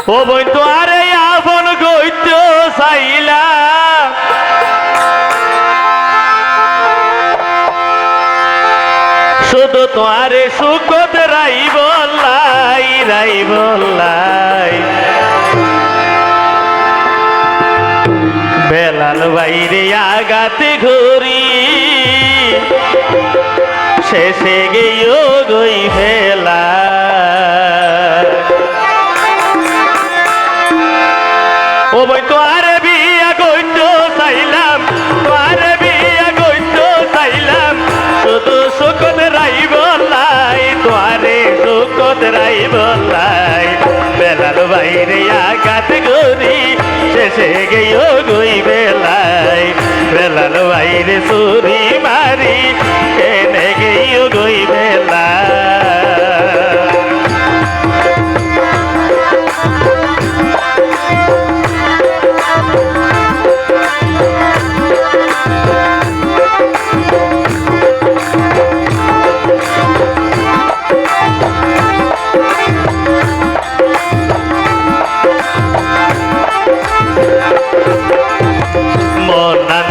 ও বই তো আরে আপন গইত চাইলা শুধু তোমারে সুখত রাই বললাই বেলাল বাইরে আগাতে ঘুরি শেষে গেও গই ফেলা ও বই তো আরে বিয়া গইত চাইলাম তোয়ারে বিয়া গইত চাইলাম শুধু সুখত রাই বললাই তোয়ারে সুখত রাই বললাই বেলাল বাইরে আগাত গরি শেষে গেও গই বেলাই বেলাল বাইরে চুরি মারি কেনে গেও গই বেলা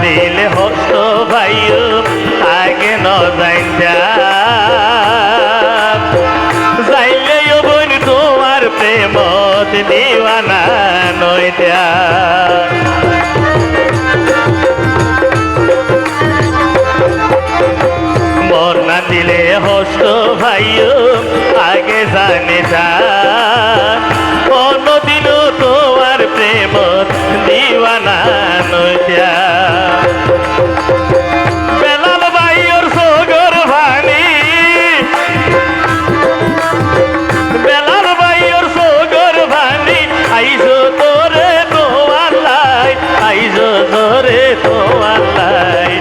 দিলে হস্ত ভাইও আগে ন যাইলে বোন তোমার প্রেমত দিওয়ানা নইতা মন না দিলে হস্ত ভাইও আগে জানে যা অন্যদিনও তোমার প্রেমত দিওয়ানা নইতা বেলাল ভাইয়ের সগর ভানি বেলাল ভাইয়ের সগর ভানি আইজো তোরে তোয়ালাই আইজো তোরে তোয়ালাই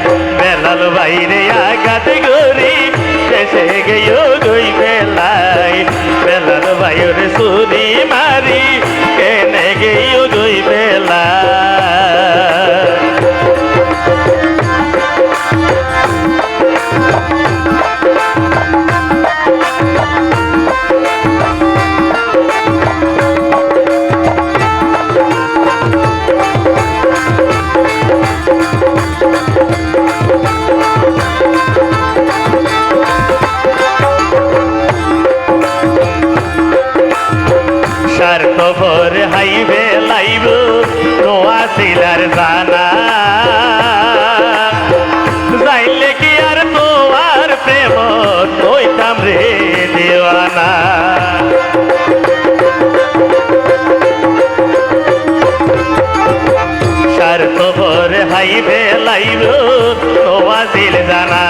বেলাল ভাইরে আগাত গরি শেষে গেও গই বেলাই বেলাল ভাইয়ের সুরি মারি কেনে গেও গই বেলা খবর হাইবে লাইব নোয়া শিলার জানা যাইলে কি আর তোমার প্রেম কইতাম রে দেওয়ানা সার খবর হাইবে লাইব নোয়া শিল জানা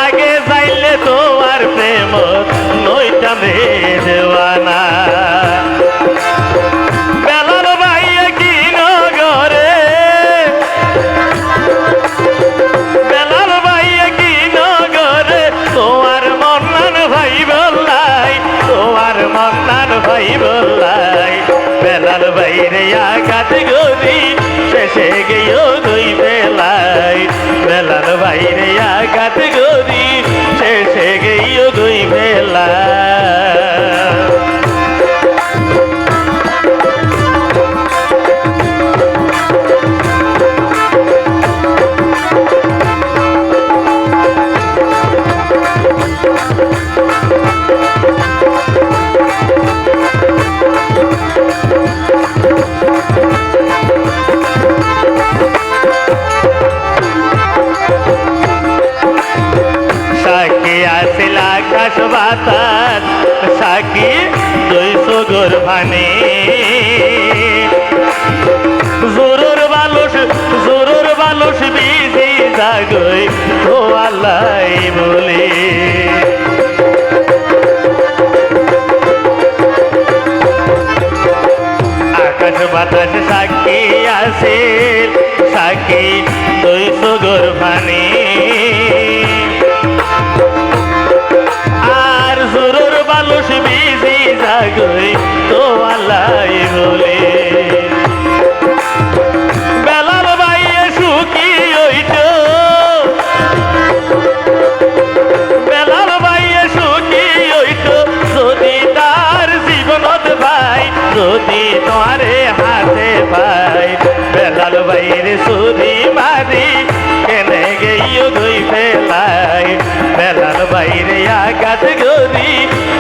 আগে যাইলে তোমার প্রেম নইতাম রে দেওয়ানা বেলাল ভাইয়া কি নগরে বেলাল ভাইয়া কি নগরে তোমার মন্নান ভাই বললাই তোমার মন্নান ভাই বললাই বেলাল ভাইরে আঘাত গরি শেষে গেও দুই বেলাই বেলাল ভাইরে আঘাত গরি শেষে গেও দুই বেলা আকাশ বাতাস সাকি দুইশো গোর ভানে জোরর বালুস বিজি জাগই ও আল্লাহ বলে আকাশ বাতাস সাকি আছে সাকি দুইশো গোর ভানে বালুস বিজি জাগই তো আল্লাহ বলে বেলাল ভাইয়ে সুখী হইত বেলাল ভাইয়ে সুখী হইত যদি তার জীবনত ভাই যদি তোমারে হাতে পাই বেলাল বাইরে সুরি মারি কেনে গেইও দুই ফেলাই বেলাল বাইরে আঘাত গরি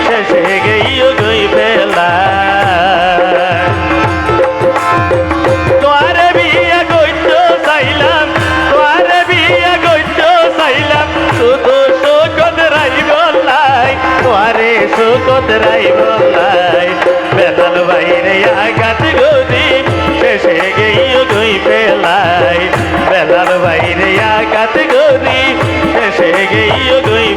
শেষে গেইও দুই ফেলাই তোয়ারে বিয়ে গইতো চাইলাম তোয়ারে বিয়ে গইতো চাইলাম শুধু সুখত রাই বললাই তোয়ারে সুখত রাই বললাই বেলাল বাইরে আঘাত গরি শেষে গেইও দুই ফেলাই বেলাল বাইরে আঘাত গরি শেষে গেইও দুই